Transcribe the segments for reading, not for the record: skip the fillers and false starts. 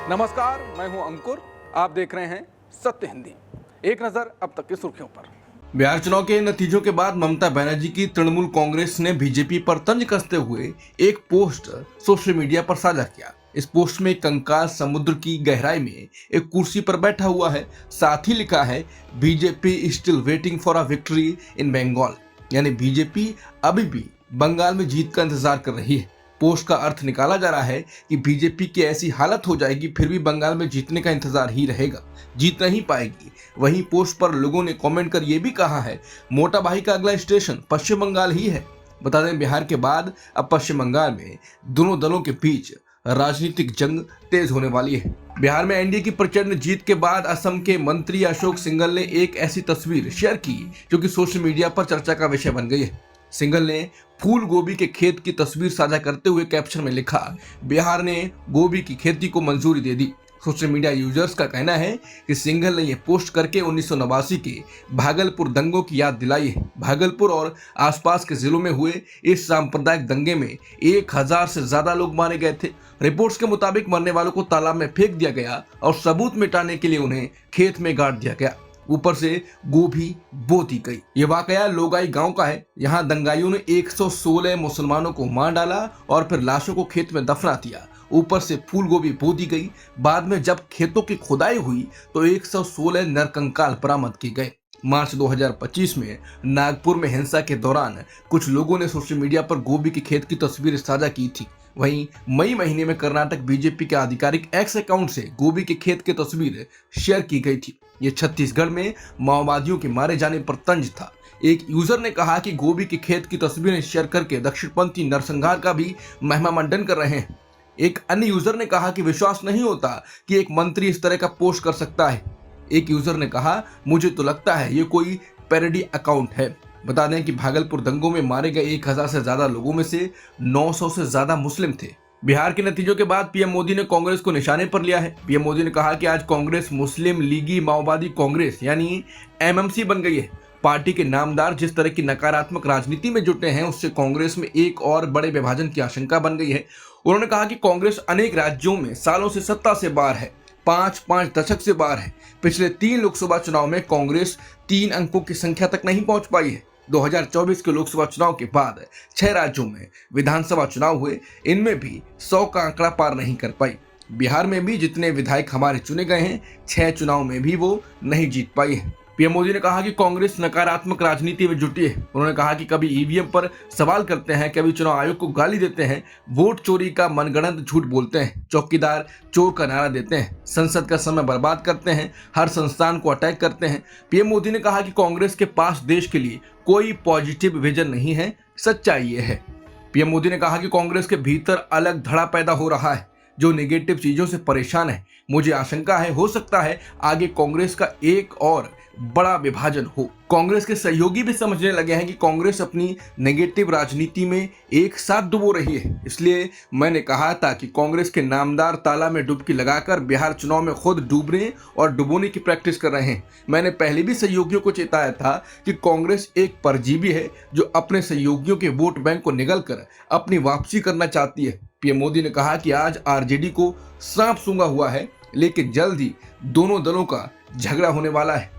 नमस्कार, मैं हूं अंकुर। आप देख रहे हैं सत्य हिंदी। एक नजर अब तक की सुर्खियों पर। बिहार चुनाव के नतीजों के बाद ममता बनर्जी की तृणमूल कांग्रेस ने बीजेपी पर तंज कसते हुए एक पोस्ट सोशल मीडिया पर साझा किया। इस पोस्ट में कंकाल समुद्र की गहराई में एक कुर्सी पर बैठा हुआ है। साथ ही लिखा है, BJP still waiting for a victory in Bengal, यानी बीजेपी अभी भी बंगाल में जीत का इंतजार कर रही है। पोस्ट का अर्थ निकाला जा रहा है कि बीजेपी की ऐसी हालत हो जाएगी, फिर भी बंगाल में जीतने का इंतजार ही रहेगा, जीत नहीं पाएगी। वहीं पोस्ट पर लोगों ने कमेंट कर यह भी कहा है, मोटा भाई का अगला स्टेशन पश्चिम बंगाल ही है। बता दें, बिहार के बाद अब पश्चिम बंगाल में दोनों दलों के बीच राजनीतिक जंग तेज होने वाली है। बिहार में एनडीए की प्रचंड जीत के बाद असम के मंत्री अशोक सिंघल ने एक ऐसी तस्वीर शेयर की जो कि सोशल मीडिया पर चर्चा का विषय बन गई है। सिंघल ने फूल गोभी के खेत की तस्वीर साझा करते हुए कैप्शन में लिखा, बिहार ने गोभी की खेती को मंजूरी दे दी। सोशल मीडिया यूजर्स का कहना है कि सिंघल ने यह पोस्ट करके 1989 के भागलपुर दंगों की याद दिलाई है। भागलपुर और आसपास के जिलों में हुए इस सांप्रदायिक दंगे में 1000 से ज्यादा लोग मारे गए थे। रिपोर्ट्स के मुताबिक मरने वालों को तालाब में फेंक दिया गया और सबूत मिटाने के लिए उन्हें खेत में गाड़ दिया गया। ऊपर से गोभी बो दी गई। ये वाकया लोगाई गांव का है। यहाँ दंगाइयों ने 116 मुसलमानों को मार डाला और फिर लाशों को खेत में दफना दिया। ऊपर से फूल गोभी बो दी गई। बाद में जब खेतों की खुदाई हुई तो 116 नरकंकाल बरामद किए गए। मार्च 2025 में नागपुर में हिंसा के दौरान कुछ लोगों ने सोशल मीडिया पर गोभी के खेत की तस्वीर साझा की थी। वहीं मई महीने में कर्नाटक बीजेपी के आधिकारिक एक्स अकाउंट से गोभी के खेत की तस्वीर शेयर की गई थी। ये छत्तीसगढ़ में माओवादियों के मारे जाने पर तंज था। एक यूजर ने कहा कि गोभी के खेत की तस्वीरें शेयर करके दक्षिणपंथी नरसंहार का भी महिमा मंडन कर रहे हैं। एक अन्य यूजर ने कहा कि विश्वास नहीं होता कि एक मंत्री इस तरह का पोस्ट कर सकता है। एक यूजर ने कहा, मुझे तो लगता है ये कोई पैरोडी अकाउंट है। बता दें कि भागलपुर दंगों में मारे गए 1000 से ज्यादा लोगों में से 900 से ज्यादा मुस्लिम थे। बिहार के नतीजों के बाद पीएम मोदी ने कांग्रेस को निशाने पर लिया है। पीएम मोदी ने कहा कि आज कांग्रेस मुस्लिम लीगी माओवादी कांग्रेस यानी एमएमसी बन गई है। पार्टी के नामदार जिस तरह की नकारात्मक राजनीति में जुटे हैं, उससे कांग्रेस में एक और बड़े विभाजन की आशंका बन गई है। उन्होंने कहा कि कांग्रेस अनेक राज्यों में सालों से सत्ता से बाहर है, 5 दशक से बाहर है। पिछले 3 लोकसभा चुनाव में कांग्रेस 3 अंकों की संख्या तक नहीं पहुंच पाई है। 2024 के लोकसभा चुनाव के बाद 6 राज्यों में विधानसभा चुनाव हुए, इनमें भी 100 का आंकड़ा पार नहीं कर पाई। बिहार में भी जितने विधायक हमारे चुने गए हैं, 6 चुनाव में भी वो नहीं जीत पाई है। पीएम मोदी ने कहा कि कांग्रेस नकारात्मक राजनीति में जुटी है। उन्होंने कहा कि कभी ईवीएम पर सवाल करते हैं, कभी चुनाव आयोग को गाली देते हैं, वोट चोरी का मनगढ़ंत झूठ बोलते हैं, चौकीदार चोर का नारा देते हैं, संसद का समय बर्बाद करते हैं, हर संस्थान को अटैक करते हैं। पीएम मोदी ने कहा कि कांग्रेस के पास देश के लिए कोई पॉजिटिव विजन नहीं है। सच्चाई ये है। पीएम मोदी ने कहा कि कांग्रेस के भीतर अलग धड़ा पैदा हो रहा है जो नेगेटिव चीजों से परेशान है। मुझे आशंका है, हो सकता है आगे कांग्रेस का एक और बड़ा विभाजन हो। कांग्रेस के सहयोगी भी समझने लगे हैं कि कांग्रेस अपनी नेगेटिव राजनीति में एक साथ डुबो रही है। इसलिए मैंने कहा था कि कांग्रेस के नामदार ताला में डुबकी लगाकर बिहार चुनाव में खुद डूबने और डुबोने की प्रैक्टिस कर रहे हैं। मैंने पहले भी सहयोगियों को चेताया था कि कांग्रेस एक परजीवी है जो अपने सहयोगियों के वोट बैंक को निगल कर अपनी वापसी करना चाहती है। पीएम मोदी ने कहा कि आज आरजेडी को सांप सूंघा हुआ है, लेकिन जल्द ही दोनों दलों का झगड़ा होने वाला है।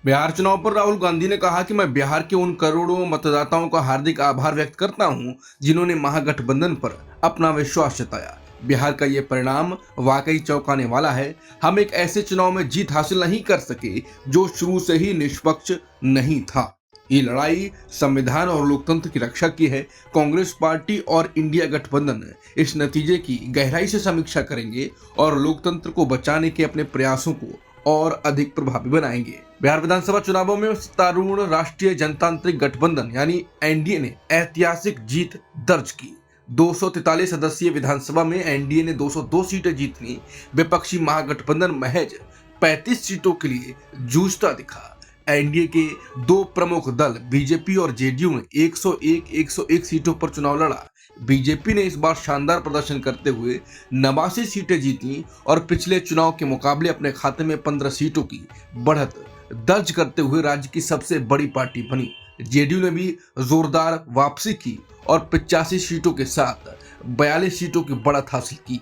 बिहार चुनाव पर राहुल गांधी ने कहा कि मैं बिहार के उन करोड़ों मतदाताओं का हार्दिक आभार व्यक्त करता हूं जिन्होंने महागठबंधन पर अपना विश्वास जताया। बिहार का ये परिणाम वाकई चौंकाने वाला है। हम एक ऐसे चुनाव में जीत हासिल नहीं कर सके जो शुरू से ही निष्पक्ष नहीं था। ये लड़ाई संविधान और लोकतंत्र की रक्षा की है। कांग्रेस पार्टी और इंडिया गठबंधन इस नतीजे की गहराई से समीक्षा करेंगे और लोकतंत्र को बचाने के अपने प्रयासों को और अधिक प्रभावी बनाएंगे। बिहार विधानसभा चुनावों में सत्तारूढ़ राष्ट्रीय जनतांत्रिक गठबंधन यानी एनडीए ने ऐतिहासिक जीत दर्ज की। 243 सदस्यीय विधानसभा में एनडीए ने 202 सीटें जीतनी। विपक्षी महागठबंधन महज 35 सीटों के लिए जूझता दिखा। एनडीए के 2 प्रमुख दल बीजेपी और जेडीयू ने 101 सीटों पर चुनाव लड़ा। बीजेपी ने इस बार शानदार प्रदर्शन करते हुए 89 सीटें जीती और पिछले चुनाव के मुकाबले अपने खाते में 15 सीटों की बढ़त दर्ज करते हुए राज्य की सबसे बड़ी पार्टी बनी। जेडीयू ने भी जोरदार वापसी की और 85 सीटों के साथ 42 सीटों की बढ़त हासिल की।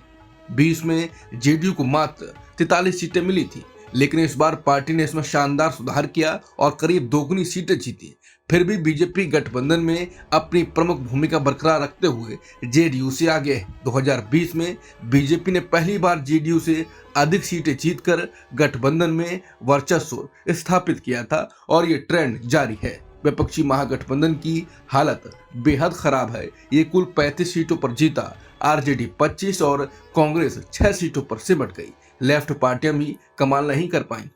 2020 में जेडीयू को मात्र 43 सीटें मिली थी, लेकिन इस बार पार्टी ने इसमें शानदार सुधार किया और करीब दोगुनी सीटें जीती। फिर भी बीजेपी गठबंधन में अपनी प्रमुख भूमिका बरकरार रखते हुए जेडीयू से आगे है। 2020 में बीजेपी ने पहली बार जेडीयू से अधिक सीटें जीतकर गठबंधन में वर्चस्व स्थापित किया था और ये ट्रेंड जारी है। विपक्षी महागठबंधन की हालत बेहद खराब है। ये कुल 35 सीटों पर जीता, आरजेडी 25 और कांग्रेस 6 सीटों पर सिमट गई। लेफ्ट पार्टियां भी कमाल नहीं कर पाई।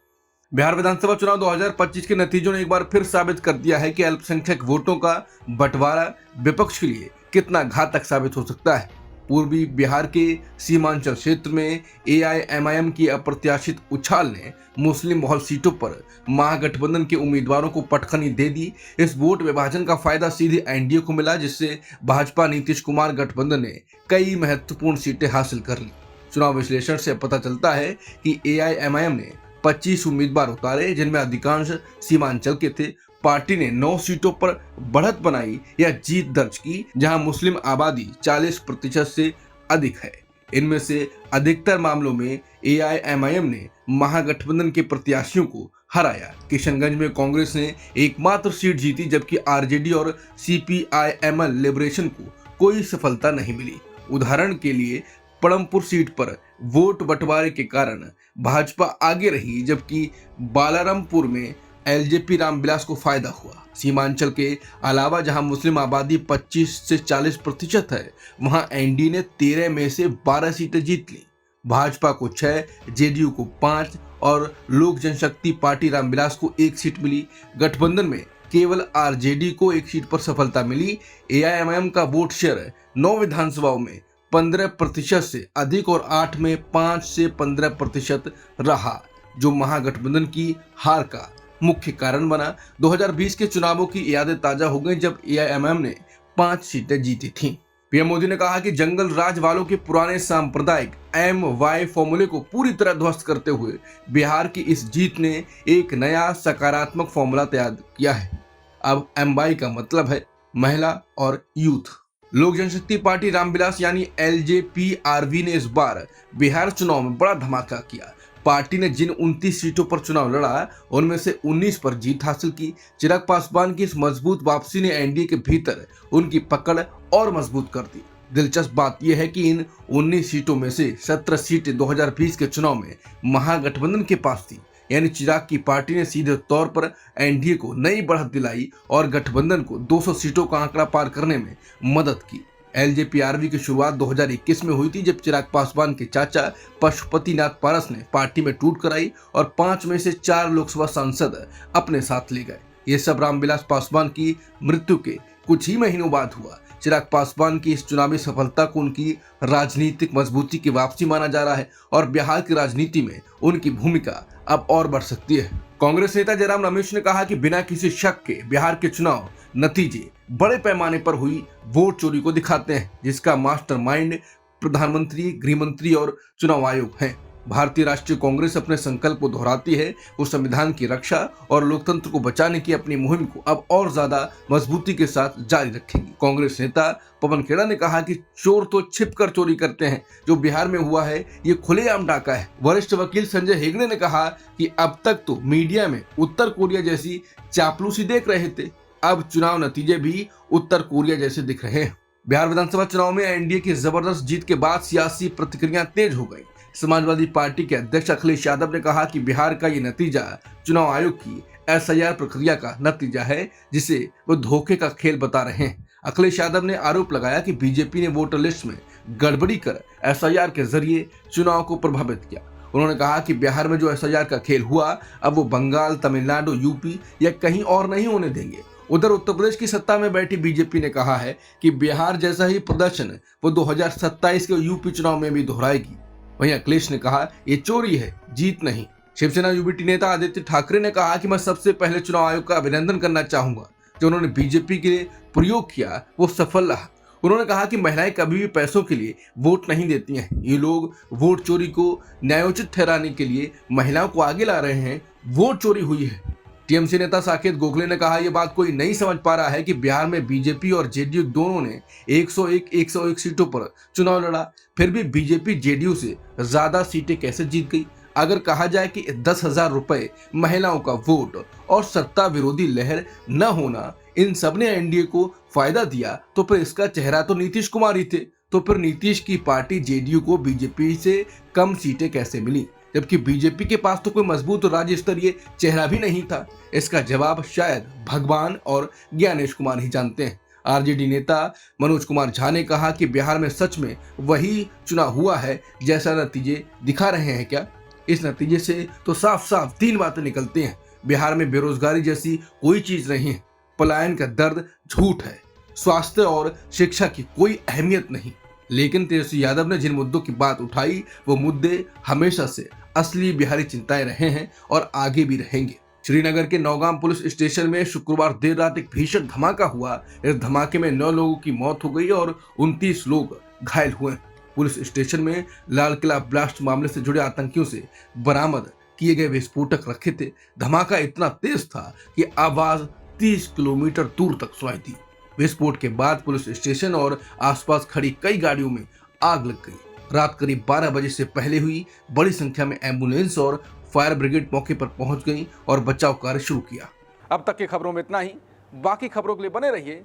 बिहार विधानसभा चुनाव 2025 के नतीजों ने एक बार फिर साबित कर दिया है कि अल्पसंख्यक वोटों का बंटवारा विपक्ष के लिए कितना घातक साबित हो सकता है। पूर्वी बिहार के सीमांचल क्षेत्र में एआईएमआईएम की अप्रत्याशित उछाल ने मुस्लिम बहुल सीटों पर महागठबंधन के उम्मीदवारों को पटखनी दे दी। इस वोट विभाजन का फायदा सीधे एनडीए को मिला, जिससे भाजपा नीतीश कुमार गठबंधन ने कई महत्वपूर्ण सीटें हासिल कर ली। चुनाव विश्लेषण से पता चलता है कि एआईएमआईएम ने 25 उम्मीदवार उतारे, जिनमें अधिकांश सीमांचल के थे। पार्टी ने 9 सीटों पर बढ़त बनाई या जीत दर्ज की, जहां मुस्लिम आबादी 40% से अधिक है। इनमें से अधिकतर मामलों में एआईएमआईएम ने महागठबंधन के प्रत्याशियों को हराया। किशनगंज में कांग्रेस ने एकमात्र सीट जीती, जबकि आरजेडी और सीपीआईएमएल लिबरेशन को कोई सफलता नहीं मिली। उदाहरण के लिए पड़मपुर सीट पर वोट बंटवारे के कारण भाजपा आगे रही, जबकि बालारामपुर में एलजेपी रामविलास को फायदा हुआ। सीमांचल के अलावा जहां मुस्लिम आबादी 25 से 40% है, वहां एनडीए ने 13 में से 12 सीटें जीत ली। भाजपा को 6, जेडीयू को 5 और लोक जनशक्ति पार्टी रामविलास को 1 सीट मिली। गठबंधन में केवल आरजेडी को 1 सीट पर सफलता मिली। एआईएमआईएम का वोट शेयर 9 विधानसभाओं में 15% से अधिक और 8 में 5 से 15% रहा, जो महागठबंधन की हार का मुख्य कारण बना। 2020 के चुनावों की यादें ताजा हो गई, जब एआईएमआईएम ने 5 सीटें जीती थीं। पीएम मोदी ने कहा कि जंगल राज वालों के पुराने सांप्रदायिक MY फॉर्मूले को पूरी तरह ध्वस्त करते हुए बिहार की इस जीत ने एक नया सकारात्मक फॉर्मूला तैयार किया है। अब MY का मतलब है महिला और यूथ। लोक जनशक्ति पार्टी रामविलास यानी LJPRV ने इस बार बिहार चुनाव में बड़ा धमाका किया। पार्टी ने जिन 29 सीटों पर चुनाव लड़ा, उनमें से 19 पर जीत हासिल की। चिराग पासवान की इस मजबूत वापसी ने एनडीए के भीतर उनकी पकड़ और मजबूत कर दी। दिलचस्प बात यह है कि इन 19 सीटों में से 17 सीटें 2020 के चुनाव में महागठबंधन के पास थी, यानी चिराग की पार्टी ने सीधे तौर पर एनडीए को नई बढ़त दिलाई और गठबंधन को 200 सीटों का आंकड़ा पार करने में मदद की। एलजेपीआरवी की शुरुआत 2021 में हुई थी, जब चिराग पासवान के चाचा पशुपतिनाथ पारस ने पार्टी में टूट कराई और 5 में से 4 लोकसभा सांसद अपने साथ ले गए। ये सब रामविलास पासवान की मृत्यु के कुछ ही महीनों बाद हुआ। चिराग पासवान की इस चुनावी सफलता को उनकी राजनीतिक मजबूती की वापसी माना जा रहा है और बिहार की राजनीति में उनकी भूमिका अब और बढ़ सकती है। कांग्रेस नेता जयराम रमेश ने कहा कि बिना किसी शक के बिहार के चुनाव नतीजे बड़े पैमाने पर हुई वोट चोरी को दिखाते हैं, जिसका मास्टरमाइंड प्रधानमंत्री, गृहमंत्री और चुनाव आयोग हैं। भारतीय राष्ट्रीय कांग्रेस अपने संकल्प को दोहराती है। वो संविधान की रक्षा और लोकतंत्र को बचाने की अपनी मुहिम को अब और ज्यादा मजबूती के साथ जारी रखेगी। कांग्रेस नेता पवन खेड़ा ने कहा कि चोर तो छिपकर चोरी करते हैं, जो बिहार में हुआ है ये खुलेआम डाका है। वरिष्ठ वकील संजय हेगड़े ने कहा कि अब तक तो मीडिया में उत्तर कोरिया जैसी चापलूसी देख रहे थे, अब चुनाव नतीजे भी उत्तर कोरिया जैसे दिख रहे हैं। बिहार विधानसभा चुनाव में एनडीए की जबरदस्त जीत के बाद सियासी प्रतिक्रियाएं तेज हो गई। समाजवादी पार्टी के अध्यक्ष अखिलेश यादव ने कहा कि बिहार का ये नतीजा चुनाव आयोग की एसआईआर प्रक्रिया का नतीजा है, जिसे वो धोखे का खेल बता रहे हैं। अखिलेश यादव ने आरोप लगाया कि बीजेपी ने वोटर लिस्ट में गड़बड़ी कर एसआईआर के जरिए चुनाव को प्रभावित किया। उन्होंने कहा कि बिहार में जो एसआईआर का खेल हुआ, अब वो बंगाल, तमिलनाडु, यूपी या कहीं और नहीं होने देंगे। उधर उत्तर प्रदेश की सत्ता में बैठी बीजेपी ने कहा है कि बिहार जैसा ही प्रदर्शन वो 2027 के यूपी चुनाव में भी दोहराएगी। वहीं अखिलेश ने कहा ये चोरी है, जीत नहीं। शिवसेना यूबीटी नेता आदित्य ठाकरे ने कहा कि मैं सबसे पहले चुनाव आयोग का अभिनंदन करना चाहूंगा। जो उन्होंने बीजेपी के लिए प्रयोग किया वो सफल रहा। उन्होंने कहा कि महिलाएं कभी भी पैसों के लिए वोट नहीं देती हैं। ये लोग वोट चोरी को न्यायोचित ठहराने के लिए महिलाओं को आगे ला रहे हैं। वोट चोरी हुई है, टीएमसी नेता साकेत गोखले ने कहा, यह बात कोई नहीं समझ पा रहा है कि बिहार में बीजेपी और जेडीयू दोनों ने 101 सीटों पर चुनाव लड़ा, फिर भी बीजेपी जेडीयू से ज्यादा सीटें कैसे जीत गई। अगर कहा जाए कि 10,000 रुपए, महिलाओं का वोट और सत्ता विरोधी लहर न होना इन सब ने एनडीए को फायदा दिया, तो फिर इसका चेहरा तो नीतीश कुमार ही थे। तो फिर नीतीश की पार्टी जेडीयू को बीजेपी से कम सीटें कैसे मिली, जबकि बीजेपी के पास तो कोई मजबूत राज्य स्तरीय चेहरा भी नहीं था। इसका जवाब शायद भगवान और ज्ञानेश कुमार ही जानते हैं। आरजेडी नेता मनोज कुमार झा ने कहा कि बिहार में सच में वही चुनाव हुआ है जैसा नतीजे दिखा रहे हैं क्या। इस नतीजे से तो साफ साफ 3 बातें निकलती हैं। बिहार में बेरोजगारी जैसी कोई चीज नहीं है, पलायन का दर्द झूठ है, स्वास्थ्य और शिक्षा की कोई अहमियत नहीं। लेकिन तेजस्वी यादव ने जिन मुद्दों की बात उठाई, वो मुद्दे हमेशा से असली बिहारी चिंताएं रहे हैं और आगे भी रहेंगे। श्रीनगर के नौगाम पुलिस स्टेशन में शुक्रवार देर रात एक भीषण धमाका हुआ। इस धमाके में 9 लोगों की मौत हो गई और 29 लोग घायल हुए। पुलिस स्टेशन में लाल किला ब्लास्ट मामले से जुड़े आतंकियों से बरामद किए गए विस्फोटक रखे थे। धमाका इतना तेज था कि आवाज 30 किलोमीटर दूर तक सुनाई दी। विस्फोट के बाद पुलिस स्टेशन और आसपास खड़ी कई गाड़ियों में आग लग गई। रात करीब 12 बजे से पहले हुई बड़ी संख्या में एम्बुलेंस और फायर ब्रिगेड मौके पर पहुंच गई और बचाव कार्य शुरू किया। अब तक की खबरों में इतना ही। बाकी खबरों के लिए बने रहिए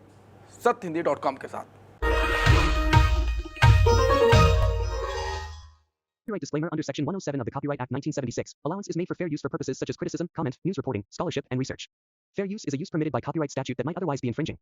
सत्यहिंदी.com के साथ। Copyright disclaimer under Section 107 of the Copyright Act 1976. Allowance is made for fair use for purposes such as criticism, comment, news reporting, scholarship, and research. Fair use is a use permitted by copyright statute that might otherwise be infringing.